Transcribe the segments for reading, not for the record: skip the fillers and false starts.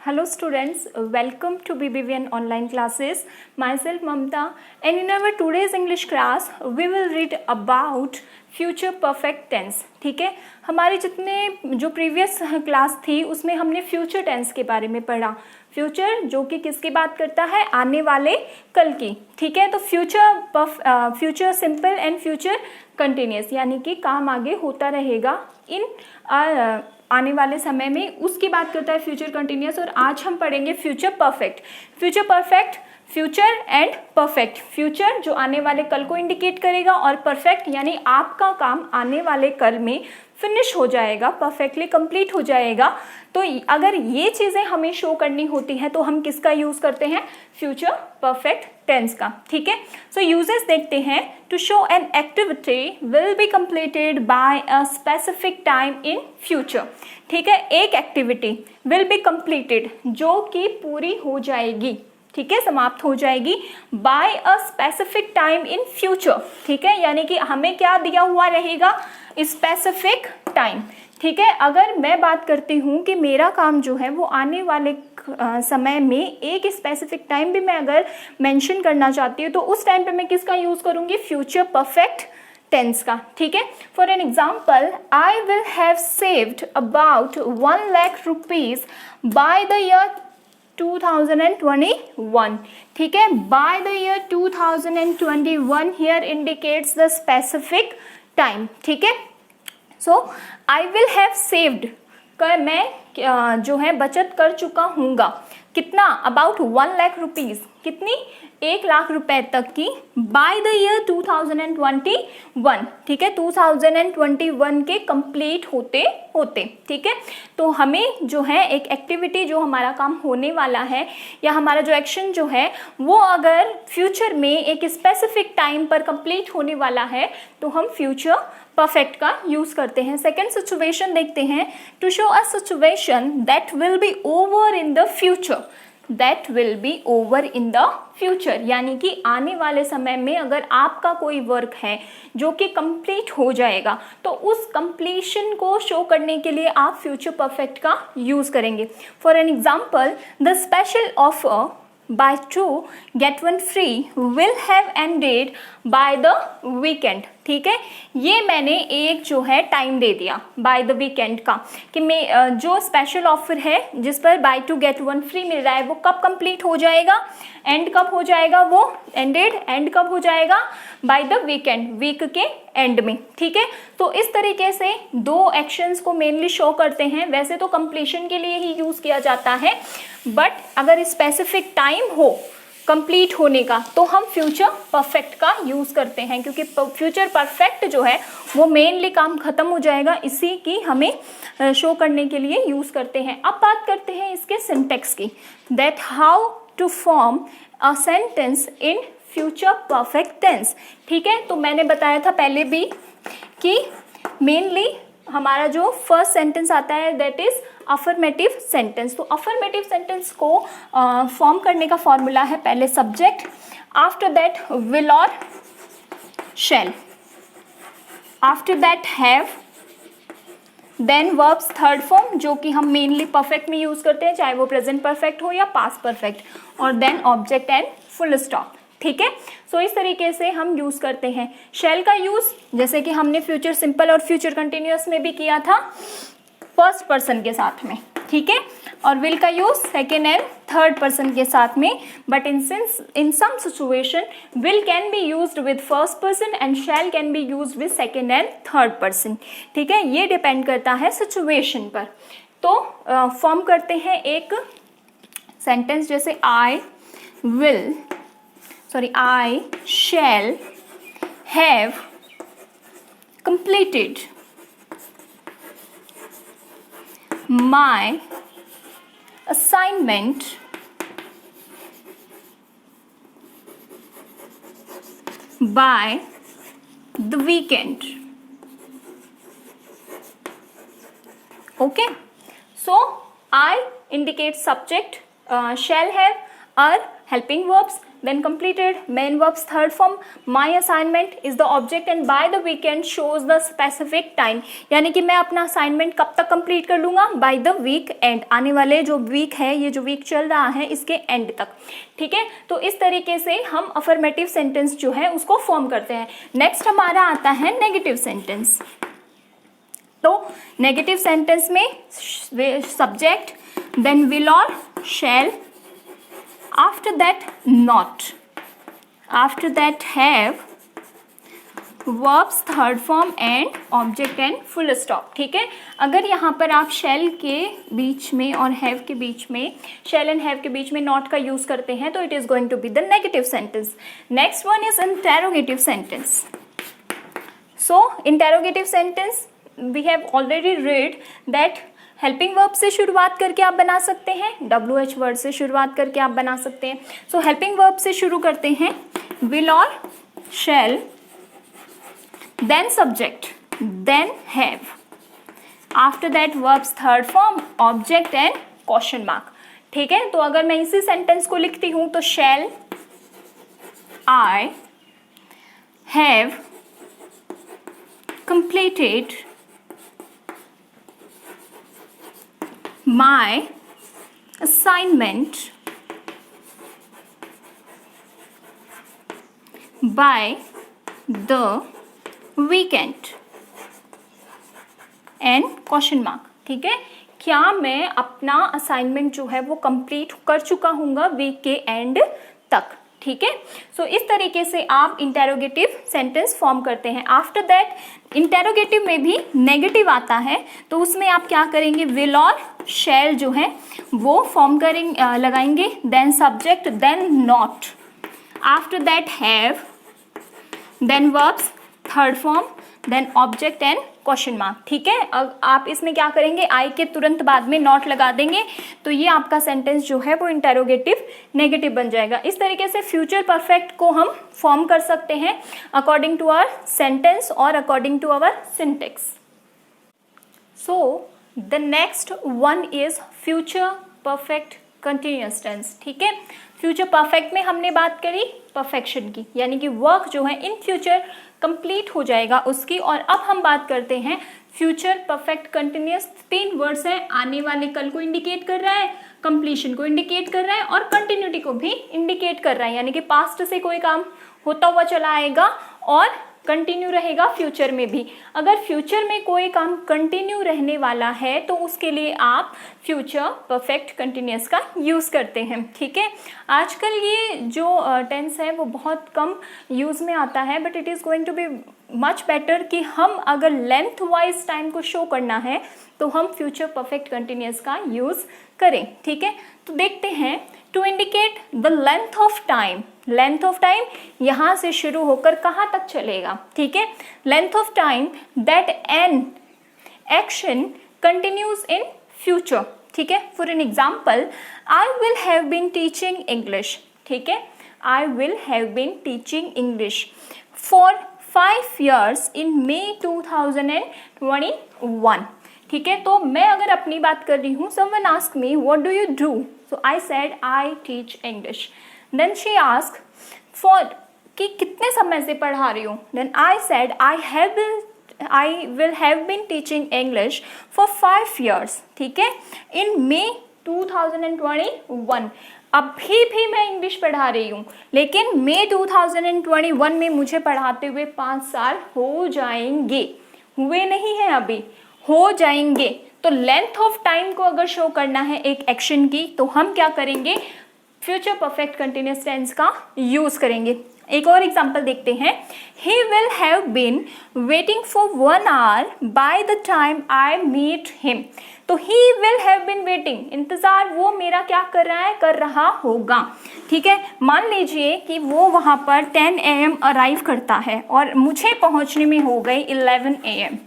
Hello students, welcome to BBVN online classes. Myself Mamta, and in our today's English class we will read about future perfect tense. ठीक है, हमारे जितने जो previous class थी उसमें हमने फ्यूचर टेंस के बारे में पढ़ा. फ्यूचर जो कि किसकी बात करता है, आने वाले कल की. ठीक है, तो future simple and future continuous, यानी कि काम आगे होता रहेगा इन आने वाले समय में, उसकी बात करता है फ्यूचर कंटिन्यूस. और आज हम पढ़ेंगे future perfect. Future perfect, future and perfect. Future जो आने वाले कल को इंडिकेट करेगा और परफेक्ट यानी आपका काम आने वाले कल में फिनिश हो जाएगा, परफेक्टली कंप्लीट हो जाएगा. तो अगर ये चीज़ें हमें शो करनी होती हैं तो हम किसका यूज़ करते हैं, फ्यूचर परफेक्ट टेंस का. ठीक है, सो यूजेस देखते हैं. To show an activity will be completed by a specific time in future. ठीक है, एक एक्टिविटी विल बी कंप्लीटेड जो कि पूरी हो जाएगी, ठीक है, समाप्त हो जाएगी by a specific time in future. ठीक है, यानी कि हमें क्या दिया हुआ रहेगा, स्पेसिफिक टाइम. ठीक है, अगर मैं बात करती हूँ कि मेरा काम जो है वो आने वाले समय में एक स्पेसिफिक टाइम भी मैं अगर मेंशन करना चाहती हूँ तो उस टाइम पे मैं किसका यूज़ करूँगी, फ्यूचर परफेक्ट टेंस का. ठीक है, for an example, I will have saved about 1 lakh rupees by the year 2021. ठीक है, by the year 2021 here indicates the specific time. ठीक है, सो आई विल हैव सेव्ड कर मैं जो है बचत कर चुका हूँगा. कितना, अबाउट 1 लाख रुपीज, कितनी, 1 लाख रुपए तक की, बाय द ईयर 2021. ठीक है, 2021 के कंप्लीट होते होते. ठीक है, तो हमें जो है एक एक्टिविटी जो हमारा काम होने वाला है या हमारा जो एक्शन जो है वो अगर फ्यूचर में एक स्पेसिफिक टाइम पर कंप्लीट होने वाला है तो हम फ्यूचर परफेक्ट का यूज करते हैं. सेकेंड सिचुएशन देखते हैं. To show a situation that will be over in the future. That will be over in the future, यानी कि आने वाले समय में अगर आपका कोई वर्क है जो कि कंप्लीट हो जाएगा तो उस कंप्लीशन को शो करने के लिए आप फ्यूचर परफेक्ट का यूज करेंगे. For an example, the special offer by 2 get 1 free will have ended by the weekend. ठीक है, ये मैंने एक जो है टाइम दे दिया बाय द वीकेंड का कि मैं जो स्पेशल ऑफर है जिस पर बाय 2 गेट 1 फ्री मिल रहा है वो कब कंप्लीट हो जाएगा, एंड कब हो जाएगा, वो एंड कब हो जाएगा, बाय द वीकेंड, वीक के एंड में. ठीक है, तो इस तरीके से दो एक्शंस को मेनली शो करते हैं. वैसे तो कंप्लीशन के लिए ही यूज किया जाता है, बट अगर स्पेसिफिक टाइम हो कंप्लीट होने का तो हम फ्यूचर परफेक्ट का यूज करते हैं, क्योंकि फ्यूचर परफेक्ट जो है वो मेनली काम खत्म हो जाएगा, इसी की हमें शो करने के लिए यूज करते हैं. अब बात करते हैं इसके सिंटेक्स की, that how to form a sentence in future perfect tense. ठीक है, तो मैंने बताया था पहले भी कि मेनली हमारा जो फर्स्ट सेंटेंस आता है दैट इज अफर्मेटिव सेंटेंस. तो अफर्मेटिव सेंटेंस को फॉर्म करने का फॉर्मूला है पहले सब्जेक्ट, आफ्टर दैट विल और shall, after that have, then verbs third form जो कि हम मेनली परफेक्ट में यूज करते हैं, चाहे वो प्रेजेंट परफेक्ट हो या पास्ट परफेक्ट, और then object and full stop. ठीक है, सो इस तरीके से हम यूज करते हैं. शेल का यूज जैसे कि हमने फ्यूचर सिंपल और फ्यूचर कंटिन्यूअस में भी किया था फर्स्ट पर्सन के साथ में. ठीक है, और विल का use second and third person के साथ में, but in some situation will can be used with first person and shall can be used with second and third person. ठीक है, ये डिपेंड करता है सिचुएशन पर. तो फॉर्म करते हैं एक सेंटेंस जैसे आई shall have completed my assignment by the weekend. Okay, so I indicates subject, shall have are helping verbs, then completed. Main verbs third form, my assignment is the object and by the weekend shows the specific time. यानी कि मैं अपना assignment कब तक complete कर लूँगा? By the week and, आने वाले जो वीक है, ये जो वीक चल रहा है इसके एंड तक, ठीक है। तो इस तरीके से हम अफर्मेटिव सेंटेंस जो है उसको फॉर्म करते हैं। नेक्स्ट हमारा आता है नेगेटिव सेंटेंस। तो नेगेटिव सेंटेंस में सब्जेक्ट, देन विल और shall, after that not, after that have, verbs third form and object and full stop, ठीक है। अगर यहाँ पर आप शैल के बीच में और हैव के बीच में, शैल एंड हैव के बीच में नॉट का यूज करते हैं तो it is going to be the negative sentence. Next one is interrogative sentence. So interrogative sentence we have already read that helping verb से शुरुआत करके आप बना सकते हैं, WH वर्ड से शुरुआत करके आप बना सकते हैं। सो हेल्पिंग वर्ब से शुरू करते हैं, विल और shall, then subject, then have, after that verbs third form, object and question mark, ठीक है। तो अगर मैं इसी सेंटेंस को लिखती हूं तो shall I have completed my assignment by the weekend and question mark, ठीक है। क्या मैं अपना असाइनमेंट जो है वो कंप्लीट कर चुका हूँगा वीक के एंड तक, ठीक है। सो इस तरीके से आप इंटेरोगेटिव सेंटेंस फॉर्म करते हैं। आफ्टर दैट इंटेरोगेटिव में भी नेगेटिव आता है तो उसमें आप क्या करेंगे, विल और शैल जो है वो फॉर्म करेंगे, लगाएंगे, then subject, then not, after that have, then verbs third form, then object and question mark, ठीक है। अब आप इसमें क्या करेंगे, आई के तुरंत बाद में नॉट लगा देंगे तो ये आपका सेंटेंस जो है वो इंटेरोगेटिव नेगेटिव बन जाएगा। इस तरीके से फ्यूचर परफेक्ट को हम फॉर्म कर सकते हैं अकॉर्डिंग टू आवर सेंटेंस और according to our syntax. So the next one is future perfect continuous tense, ठीक है। फ्यूचर परफेक्ट में हमने बात करी परफेक्शन की, यानी कि वर्क जो है इन फ्यूचर कंप्लीट हो जाएगा उसकी। और अब हम बात करते हैं फ्यूचर परफेक्ट कंटिन्यूअस। 3 वर्ड्स हैं, आने वाले कल को इंडिकेट कर रहा है, कंप्लीशन को इंडिकेट कर रहा है और कंटिन्यूटी को भी इंडिकेट कर रहा है, यानी कि पास्ट से कोई काम होता हुआ चला आएगा और कंटिन्यू रहेगा फ्यूचर में भी। अगर फ्यूचर में कोई काम कंटिन्यू रहने वाला है तो उसके लिए आप फ्यूचर परफेक्ट कंटिन्यूअस का यूज़ करते हैं, ठीक है। आजकल ये जो टेंस है वो बहुत कम यूज़ में आता है, but it is going to be much better कि हम अगर लेंथ वाइज टाइम को शो करना है तो हम फ्यूचर परफेक्ट कंटिन्यूअस का यूज़ करें, ठीक है। तो देखते हैं, to indicate the length of time, length of time यहाँ से शुरू होकर कहाँ तक चलेगा, ठीक है। Length of time that an action continues in future, ठीक है। For an example, I will have been teaching English, ठीक है। I will have been teaching English for 5 years in May 2021, ठीक है। तो मैं अगर अपनी बात कर रही हूँ, someone asked me what do you do, so I said I teach English, then she asked for कि कितने समय से पढ़ा रही हूँ, then I said I will have been teaching English for 5 years, ठीक है, in May 2021। अभी भी मैं इंग्लिश पढ़ा रही हूँ, लेकिन मई 2021 में मुझे पढ़ाते हुए 5 साल हो जाएंगे, हुए नहीं हैं अभी, हो जाएंगे। तो लेंथ ऑफ टाइम को अगर शो करना है एक एक्शन की तो हम क्या करेंगे, फ्यूचर परफेक्ट कंटिन्यूअस टेंस का यूज करेंगे। एक और एग्जाम्पल देखते हैं, he will have been waiting for 1 hour by the time I meet him। तो he will have been waiting, इंतजार वो मेरा क्या कर रहा है, कर रहा होगा, ठीक है। मान लीजिए कि वो वहाँ पर 10 AM अराइव करता है और मुझे पहुँचने में हो गई 11 AM,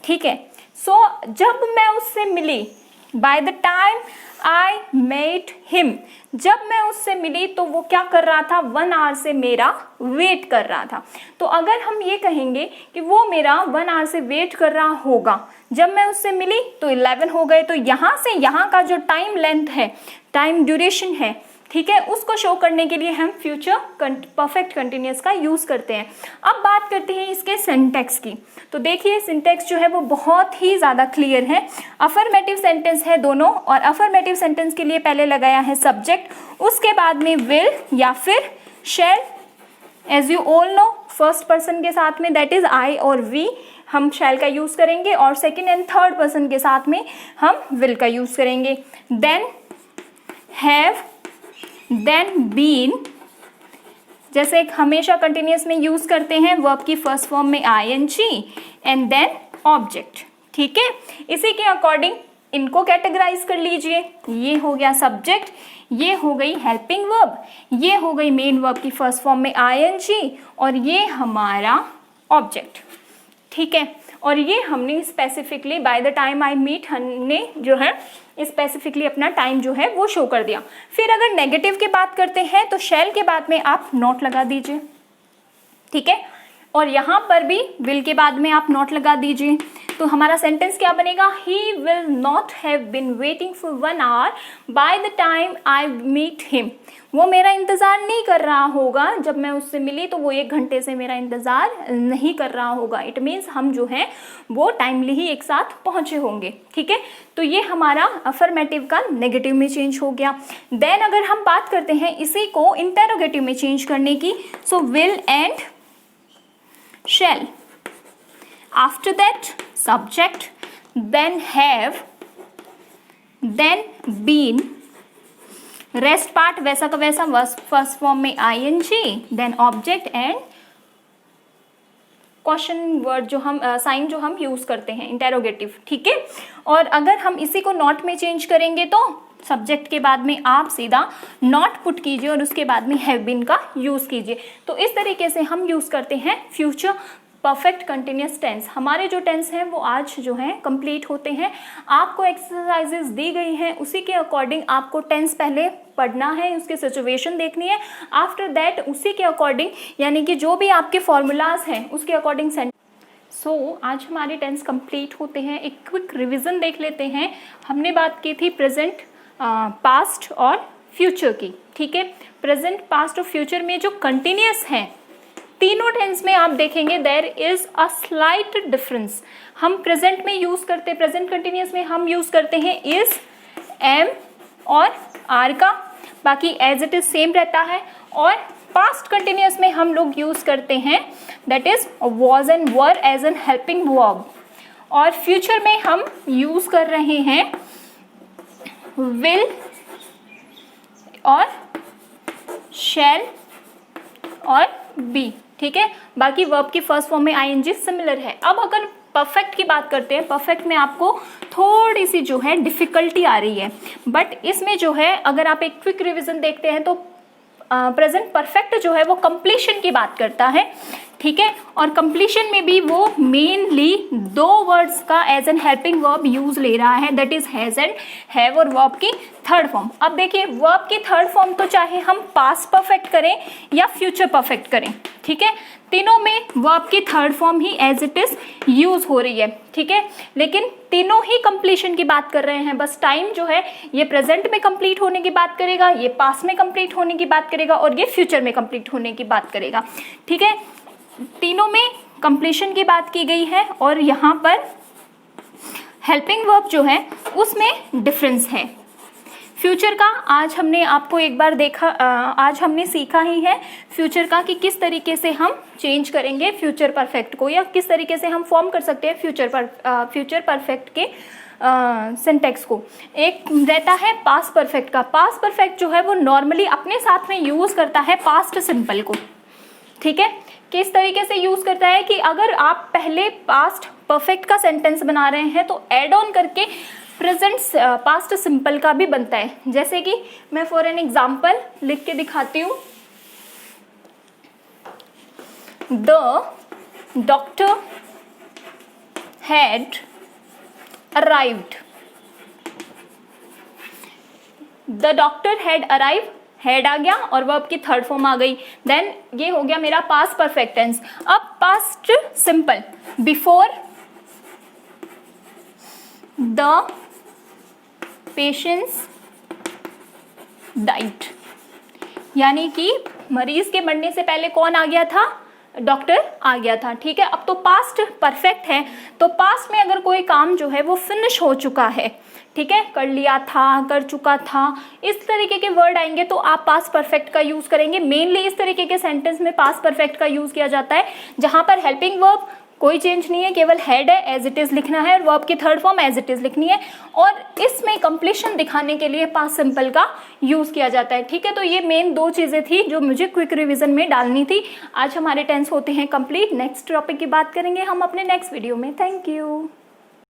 ठीक है। सो जब मैं उससे मिली, by the time I met him, जब मैं उससे मिली तो वो क्या कर रहा था, 1 hour से मेरा वेट कर रहा था। तो अगर हम ये कहेंगे कि वो मेरा 1 hour से वेट कर रहा होगा, जब मैं उससे मिली तो 11 हो गए, तो यहाँ से यहाँ का जो टाइम लेंथ है, टाइम ड्यूरेशन है, ठीक है, उसको शो करने के लिए हम फ्यूचर परफेक्ट कंटिन्यूअस का यूज करते हैं। अब बात करते हैं इसके सिंटैक्स की। तो देखिए सिंटैक्स जो है वो बहुत ही ज्यादा क्लियर है। अफर्मेटिव सेंटेंस है दोनों, और अफर्मेटिव सेंटेंस के लिए पहले लगाया है सब्जेक्ट, उसके बाद में विल या फिर shall. As you all know first person के साथ में दैट इज आई और वी हम शैल का यूज करेंगे, और सेकेंड एंड थर्ड पर्सन के साथ में हम विल का यूज करेंगे। देन हैव, देन बीन, जैसे हमेशा कंटिन्यूअस में यूज करते हैं वर्ब की फर्स्ट फॉर्म में आईएनजी, एंड देन ऑब्जेक्ट। ठीक है, इसी के अकॉर्डिंग इनको कैटेगराइज कर लीजिए। ये हो गया सब्जेक्ट, ये हो गई हेल्पिंग वर्ब, ये हो गई मेन वर्ब की फर्स्ट फॉर्म में आईएनजी, और ये हमारा ऑब्जेक्ट। ठीक है, और ये हमने specifically by the time I meet हमने जो है स्पेसिफिकली अपना टाइम जो है वो शो कर दिया। फिर अगर नेगेटिव की बात करते हैं तो शैल के बाद में आप नॉट लगा दीजिए। ठीक है, और यहाँ पर भी विल के बाद में आप नॉट लगा दीजिए। तो हमारा सेंटेंस क्या बनेगा, he will not have been waiting for 1 hour by the time I meet him. वो मेरा इंतज़ार नहीं कर रहा होगा, जब मैं उससे मिली तो वो 1 घंटे से मेरा इंतज़ार नहीं कर रहा होगा। इट मीन्स हम जो है वो टाइमली ही एक साथ पहुँचे होंगे। ठीक है, तो ये हमारा अफर्मेटिव का नेगेटिव में चेंज हो गया। देन अगर हम बात करते हैं इसी को इंटेरोगेटिव में चेंज करने की, so will and shall, after that subject, then have, then been, rest part वैसा का वैसा फर्स्ट फॉर्म में ING, then object and question word जो हम साइन जो हम यूज करते हैं इंटेरोगेटिव। ठीक है, और अगर हम इसी को नॉट में चेंज करेंगे तो सब्जेक्ट के बाद में आप सीधा नॉट पुट कीजिए और उसके बाद में हैव बीन का यूज कीजिए। तो इस तरीके से हम यूज करते हैं फ्यूचर परफेक्ट कंटिन्यूअस टेंस। हमारे जो टेंस हैं वो आज जो हैं कंप्लीट होते हैं। आपको एक्सरसाइजेस दी गई हैं, उसी के अकॉर्डिंग आपको टेंस पहले पढ़ना है, उसकी सिचुएशन देखनी है। आफ्टर दैट उसी के अकॉर्डिंग यानी कि जो भी आपके फॉर्मूलाज हैं उसके अकॉर्डिंग आज हमारे टेंस कंप्लीट होते हैं। एक क्विक रिविजन देख लेते हैं। हमने बात की थी प्रेजेंट, पास्ट और फ्यूचर की। ठीक है, प्रेजेंट, पास्ट और फ्यूचर में जो कंटिन्यूअस हैं तीनों टेंस में आप देखेंगे there is a slight difference. हम प्रेजेंट में यूज करते, प्रेजेंट कंटिन्यूअस में हम यूज करते हैं इज, एम और आर का, बाकी एज इट इज सेम रहता है। और पास्ट कंटिन्यूअस में हम लोग यूज करते हैं that is was and were as an helping verb. और फ्यूचर में हम यूज कर रहे हैं विल और शैल और बी। ठीक है, बाकी वर्ब की फर्स्ट फॉर्म में आईएनजी सिमिलर है। अब अगर परफेक्ट की बात करते हैं, परफेक्ट में आपको थोड़ी सी जो है डिफिकल्टी आ रही है, बट इसमें जो है अगर आप एक क्विक रिवीजन देखते हैं तो प्रेजेंट परफेक्ट जो है वो कंप्लीशन की बात करता है। ठीक है, और कंप्लीशन में भी वो मेनली 2 वर्ड्स का as an helping verb use ले रहा है, that is has and have, और वर्ब की थर्ड फॉर्म। अब देखिए वर्ब की थर्ड फॉर्म तो चाहे हम पास्ट परफेक्ट करें या फ्यूचर परफेक्ट करें, ठीक है, तीनों में वर्ब की थर्ड फॉर्म ही एज इट इज यूज हो रही है। ठीक है, लेकिन तीनों ही कंप्लीशन की बात कर रहे हैं। बस टाइम जो है ये प्रेजेंट में कंप्लीट होने की बात करेगा, ये पास्ट में कंप्लीट होने की बात करेगा, और ये फ्यूचर में कंप्लीट होने की बात करेगा। ठीक है, तीनों में कंप्लीशन की बात की गई है, और यहाँ पर हेल्पिंग वर्ब जो है उसमें डिफरेंस है। फ्यूचर का आज हमने आपको एक बार देखा, आज हमने सीखा ही है फ्यूचर का कि किस तरीके से हम चेंज करेंगे फ्यूचर परफेक्ट को, या किस तरीके से हम फॉर्म कर सकते हैं फ्यूचर परफेक्ट के सिंटेक्स को। एक रहता है पास्ट परफेक्ट का। पास्ट परफेक्ट जो है वो नॉर्मली अपने साथ में यूज करता है पास्ट सिंपल को। ठीक है, किस तरीके से यूज करता है कि अगर आप पहले पास्ट परफेक्ट का सेंटेंस बना रहे हैं तो एड ऑन करके प्रेजेंट पास्ट सिंपल का भी बनता है। जैसे कि मैं फॉर एन एग्जाम्पल लिख के दिखाती हूँ, the doctor had arrived. The doctor had arrive, had आ गया और वर्ब की थर्ड फॉर्म आ गई। देन ये हो गया मेरा पास्ट परफेक्ट टेंस। अब past simple, before the patients diet. यानी कि मरीज के मरने से पहले कौन आ गया था, डॉक्टर आ गया था। ठीक है, अब तो पास्ट परफेक्ट है, तो पास्ट में अगर कोई काम जो है वो फिनिश हो चुका है, ठीक है, कर लिया था, कर चुका था, इस तरीके के वर्ड आएंगे तो आप पास्ट परफेक्ट का यूज करेंगे। मेनली इस तरीके के सेंटेंस में पास्ट परफेक्ट का यूज किया जाता है जहां पर हेल्पिंग वर्ब कोई चेंज नहीं है, केवल हेड है, एज इट इज लिखना है, और वर्ब की third form as it is लिखनी है, और इसमें कंप्लीशन दिखाने के लिए पास्ट सिंपल का यूज किया जाता है। ठीक है, तो ये मेन दो चीजें थी जो मुझे क्विक रिवीजन में डालनी थी। आज हमारे टेंस होते हैं कंप्लीट। नेक्स्ट टॉपिक की बात करेंगे हम अपने नेक्स्ट वीडियो में। Thank you.